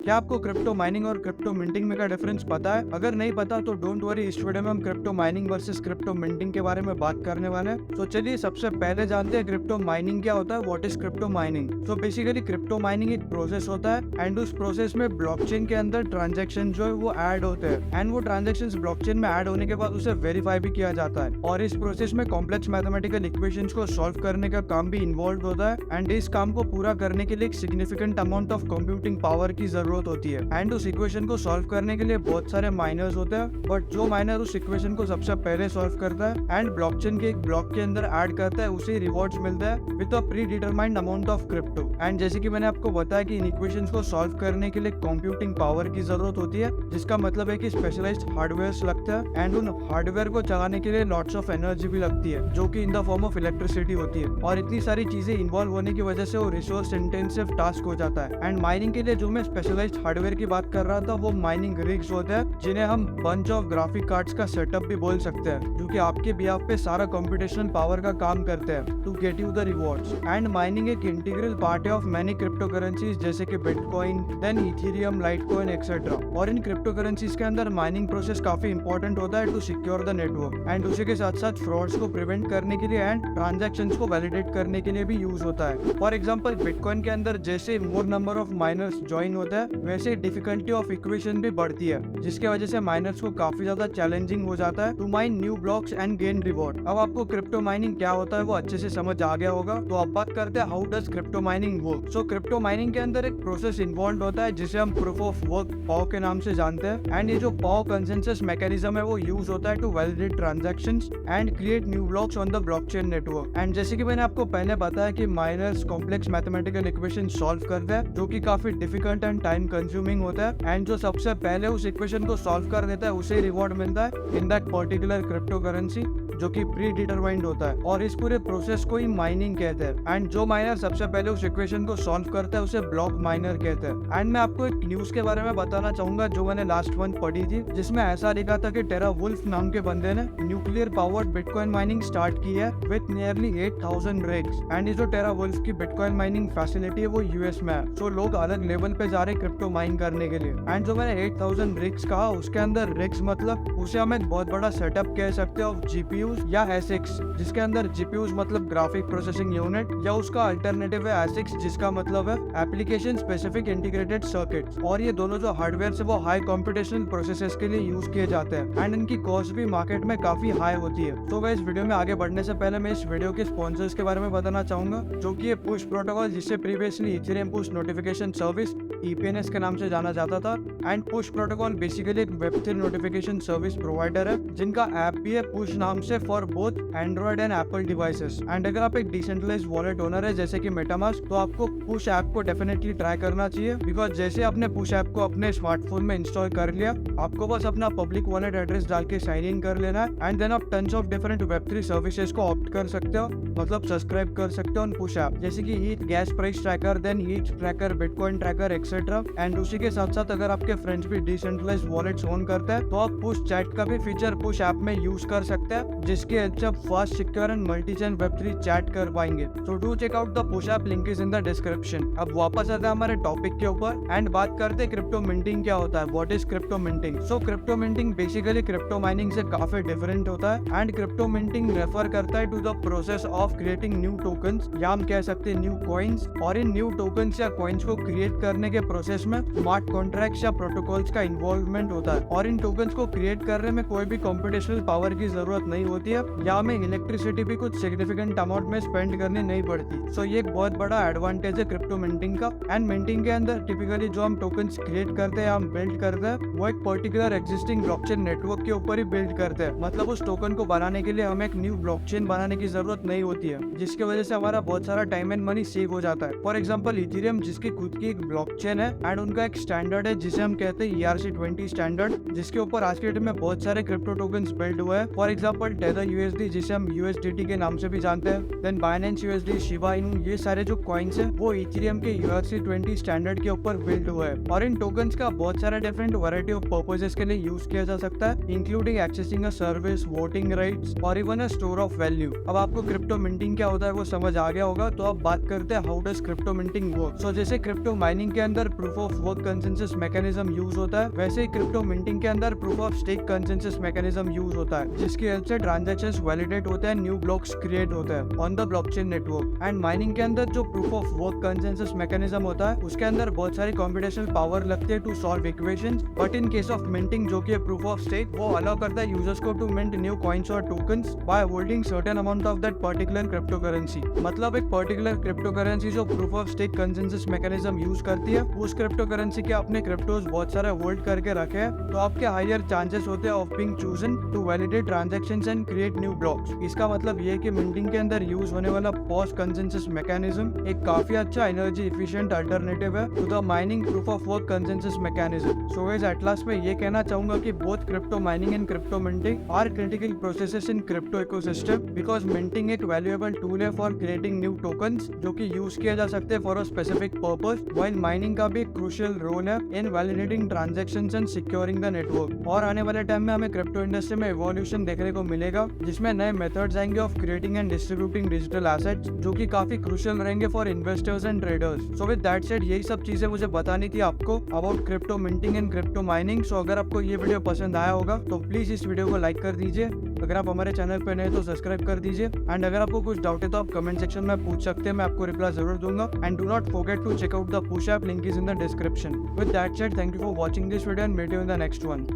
क्या आपको crypto mining और क्रिप्टो मिंटिंग में का डिफरेंस पता है? अगर नहीं पता तो डोंट वरी, इस वीडियो में हम crypto mining versus crypto minting के बारे में बात करने वाले हैं। तो चलिए सबसे पहले जानते हैं क्रिप्टो माइनिंग क्या होता है। What is crypto mining? तो बेसिकली क्रिप्टो माइनिंग एक प्रोसेस होता है एंड उस प्रोसेस में ब्लॉकचेन के अंदर ट्रांजेक्शन जो है वो ऐड होते हैं एंड वो ट्रांजेक्शन ब्लॉकचेन में ऐड होने के बाद उसे वेरीफाई भी किया जाता है और इस प्रोसेस में कॉम्प्लेक्स मैथमेटिकल इक्वेशंस को सॉल्व करने का काम भी इन्वॉल्व होता है एंड इस काम को पूरा करने के लिए एक significant amount of computing power की जरूरत होती है एंड उस इक्वेशन को सॉल्व करने के लिए बहुत सारे माइनर्स होते हैं, बट जो माइनर उस इक्वेशन को सबसे पहले सॉल्व करता है एंड ब्लॉकचेन के एक ब्लॉक के अंदर ऐड करता है, उसे रिवॉर्ड्स मिलता है with a pre determined amount of crypto. And जैसे कि मैंने आपको बताया कि इन इक्वेशंस को सॉल्व करने के लिए कंप्यूटिंग पावर की जरूरत होती है, जिसका मतलब है कि स्पेशलाइज्ड हार्डवेयर लगते हैं एंड उन हार्डवेयर को चलाने के लिए लॉट्स ऑफ एनर्जी भी लगती है जो कि in the form of electricity होती है और इतनी सारी चीजें इन्वॉल्व होने की वजह से वो रिसोर्स इंटेंसिव टास्क हो जाता है। एंड माइनिंग के लिए जो मैं स्पेशलाइज्ड हार्डवेयर की बात कर रहा था वो माइनिंग रिग्स होते हैं, जिन्हें हम बंच ऑफ ग्राफिक कार्ड्स का सेटअप भी बोल सकते हैं, जो कि आपके बिहाफ पे सारा कंप्यूटेशनल पावर का काम करते हैं to get you the rewards. And mining एक इंटीग्रल पार्ट है ऑफ मैनी क्रिप्टो करेंसीज जैसे कि bitcoin, then Ethereum, Litecoin etcetera. और इन क्रिप्टो करेंसीज के अंदर माइनिंग प्रोसेस काफी इंपॉर्टेंट होता है to secure the network and उसी के साथ साथ फ्रॉड्स को प्रिवेंट करने के लिए एंड ट्रांजैक्शंस को वैलिडेट करने के लिए भी यूज होता है। फॉर एग्जांपल बिटकॉइन के अंदर जैसे more number of miners join होता है वैसे डिफिकल्टी ऑफ इक्वेशन भी बढ़ती है, जिसके वजह से माइनर्स को काफी ज्यादा चैलेंजिंग हो जाता है to mine new blocks and gain reward. अब आपको क्रिप्टो माइनिंग क्या होता है वो अच्छे से समझ आ गया होगा, तो अब बात करते हैं how does crypto mining work. So crypto mining के अंदर एक प्रोसेस इन्वॉल्व होता है जिसे हम प्रूफ ऑफ वर्क पाओ के नाम से जानते हैं एंड ये जो पाओ कंसेंसस मैकेनिज्म है वो यूज होता है to validate transactions and create new blocks on the blockchain network. And जैसे कि मैंने आपको पहले बताया कि miners complex mathematical equation solve करते हैं जो कि काफी डिफिकल्ट एंड टाइम कंज्यूमिंग होता है एंड जो सबसे पहले उस इक्वेशन को सॉल्व कर देता है उसे रिवॉर्ड मिलता है in that particular crypto currency जो कि प्री डिटरमाइंड होता है और इस पूरे प्रोसेस को ही माइनिंग कहते हैं। एंड जो माइनर सबसे पहले उस इक्वेशन को सॉल्व करता है उसे ब्लॉक माइनर कहते हैं। एंड मैं आपको एक न्यूज के बारे में बताना चाहूंगा जो मैंने लास्ट मंथ पढ़ी थी, जिसमें ऐसा लिखा था कि टेरा वुल्फ नाम के बंदे ने nuclear powered bitcoin mining start की है विद नियरली 8000 रिग्स एंड ये जो टेरा वुल्फ की बिटकॉइन माइनिंग फैसिलिटी है वो यूएस में है। तो लोग अलग लेवल पे जा रहे क्रिप्टो माइन करने के लिए। एंड जो मैंने 8000 रिग्स कहा उसके अंदर रिग्स मतलब उसे हम एक बहुत बड़ा सेटअप कह सकते हैं ऑफ जीपीयूज या एसिक्स, जिसके अंदर जीपीयूज मतलब ग्राफिक प्रोसेसिंग यूनिट या उसका अल्टरनेटिव है एसिक्स जिसका मतलब है एप्लीकेशन स्पेसिफिक इंटीग्रेटेड सर्किट। और ये दोनों जो हार्डवेयर से वो हाई कंप्यूटेशनल प्रोसेसेस के लिए यूज किए जाते हैं एंड इनकी कॉस्ट भी मार्केट में काफी हाई होती है। तो इस वीडियो में आगे बढ़ने से पहले मैं इस वीडियो के स्पॉन्सर्स के बारे में बताना चाहूंगा, जो कि ये पुश प्रोटोकॉल जिससे previously Ethereum push notification service EPNS के नाम से जाना जाता था। एंड पुश प्रोटोकॉल बेसिकली एक वेब3 नोटिफिकेशन सर्विस प्रोवाइडर है जिनका ऐप भी है पुश नाम से for both Android and Apple devices. And अगर आप एक डिसेंट्रलाइज्ड वॉलेट ओनर है जैसे कि मेटामास्क, तो आपको पुश ऐप को डेफिनेटली ट्राई करना चाहिए, बिकॉज जैसे आपने पुश ऐप को अपने स्मार्टफोन में इंस्टॉल कर लिया, आपको बस अपना पब्लिक वॉलेट एड्रेस डाल के साइन इन कर लेना है एंड देन आप tons of different Web3 services को ऑप्ट कर सकते हो, मतलब सब्सक्राइब कर सकते हो पुश ऐप, जैसे कि heat gas price tracker, then heat tracker, bitcoin tracker etcetera. And उसी के साथ साथ अगर आपके फ्रेंड्स भी डिसेंट्रलाइज्ड वॉलेट्स ओन करते हैं तो आप पुश चैट का भी फीचर पुश ऐप में यूज कर सकते हैं, जिसके हेल्प से आप fast, secure and multi chain वेब3 चैट कर पाएंगे। So do check out the push app, link is in the description. अब वापस आते हैं हमारे टॉपिक के ऊपर एंड बात करते हैं क्रिप्टो मिंटिंग क्या होता है। What is crypto minting? So crypto minting basically crypto mining से काफी डिफरेंट होता है एंड क्रिप्टो मिंटिंग रेफर करता है to the process of creating new tokens या हम कह सकते हैं न्यू कॉइन्स। और इन न्यू टोकन्स या कॉइन्स को क्रिएट करने के प्रोसेस में स्मार्ट कॉन्ट्रैक्ट्स या प्रोटोकॉल्स का इन्वॉल्वमेंट होता है और इन टोकन्स को क्रिएट करने में कोई भी कंप्यूटेशनल पावर की जरूरत नहीं होती है या हमें इलेक्ट्रिसिटी भी कुछ सिग्निफिकेंट अमाउंट में स्पेंड करनी नहीं पड़ती। सो ये एक बहुत बड़ा एडवांटेज है क्रिप्टो मिंटिंग का। एंड मिंटिंग के अंदर टिपिकली जो हम टोकन्स क्रिएट करते हैं, हम बिल्ड करते हैं, वो एक पर्टिकुलर एग्जिस्टिंग ब्लॉकचेन नेटवर्क के ऊपर ही बिल्ड करते हैं, मतलब उस टोकन को बनाने के लिए हमें एक न्यू ब्लॉकचेन बनाने की जरूरत नहीं होती है, जिसकी वजह से हमारा बहुत सारा टाइम एंड मनी सेव हो जाता है। फॉर एग्जाम्पल इथेरियम जिसकी खुद की एक ब्लॉकचेन है एंड उनका एक स्टैंडर्ड है जिसे हम कहते हैं ERC-20 स्टैंडर्ड, जिसके ऊपर आज के डेट में बहुत सारे क्रिप्टो टोकन्स बिल्ड हुए हैं। फॉर एग्जाम्पल टेथर USD जिसे हम USDT के नाम से भी जानते हैं, then Binance USD, Shiba Inu, ये सारे जो कॉइन्स हैं वो इथेरियम के ERC-20 स्टैंडर्ड के ऊपर बिल्ड हुए हैं। और इन टोकन्स का बहुत सारे डिफरेंट वैरायटी ऑफ पर्पसेस के लिए यूज किया जा सकता है, including accessing a service, voting rights और even a store of value. अब आपको क्रिप्टो मिंटिंग क्या होता है वो समझ आ गया होगा, तो अब बात करते हैं how does crypto minting work. So जैसे क्रिप्टो माइनिंग के अंदर अंदर proof of work consensus mechanism use होता है, वैसे ही क्रिप्टो मिंटिंग के अंदर proof of stake consensus mechanism use होता है, जिसकी हेल्प से ट्रांजैक्शंस वैलिडेट होते हैं, न्यू ब्लॉक्स क्रिएट होते हैं on the blockchain network. And mining के अंदर जो proof of work consensus mechanism होता है, उसके अंदर बहुत सारी कंप्यूटेशनल पावर लगती है to solve equations. But in case of minting, जो कि प्रूफ ऑफ स्टेक, वो अलाउ करता है यूजर्स को टू मिंट न्यू कॉइन्स और tokens by holding certain amount of that particular crypto currency. मतलब एक पर्टिकुलर क्रिप्टो करेंसी जो proof of stake consensus mechanism use करती है, उस क्रिप्टो करेंसी के अपने क्रिप्टोज बहुत सारे होल्ड करके रखे हैं, तो आपके हायर चांसेस होते हैं of being chosen to validate transactions and create new blocks. इसका मतलब ये है कि मिंटिंग के अंदर यूज होने वाला पॉज कंसेंसस मैकेनिज्म एक काफी अच्छा एनर्जी एफिशिएंट अल्टरनेटिव है to the mining proof of work consensus mechanism. So guys, at last में ये कहना चाहूंगा कि both crypto mining and crypto minting are critical processes in crypto ecosystem, because minting एक वैल्यूएबल टूल है for creating new tokens जो कि use किया जा सकते हैं for a specific purpose, while mining का भी क्रूशियल रोल है in validating transactions and securing the network. और आने वाले टाइम में हमें क्रिप्टो इंडस्ट्री में इवोल्यूशन देखने को मिलेगा, जिसमें नए मेथड्स आएंगे of creating and distributing digital assets, जो कि काफी क्रूशियल रहेंगे for investors and traders. So with that said, यही सब चीजें मुझे बतानी थी आपको about crypto minting and crypto mining. So अगर आपको ये वीडियो पसंद आया होगा तो प्लीज इस वीडियो को लाइक कर दीजिए। अगर आप हमारे चैनल पे नए तो सब्सक्राइब कर दीजिए। एंड अगर आपको कुछ डाउट है तो आप कमेंट सेक्शन में पूछ सकते हैं, मैं आपको रिप्लाई जरूर दूंगा। And do not forget to check out the push app, link is in the description. With that said, thank you for watching this video and meet you in the next one.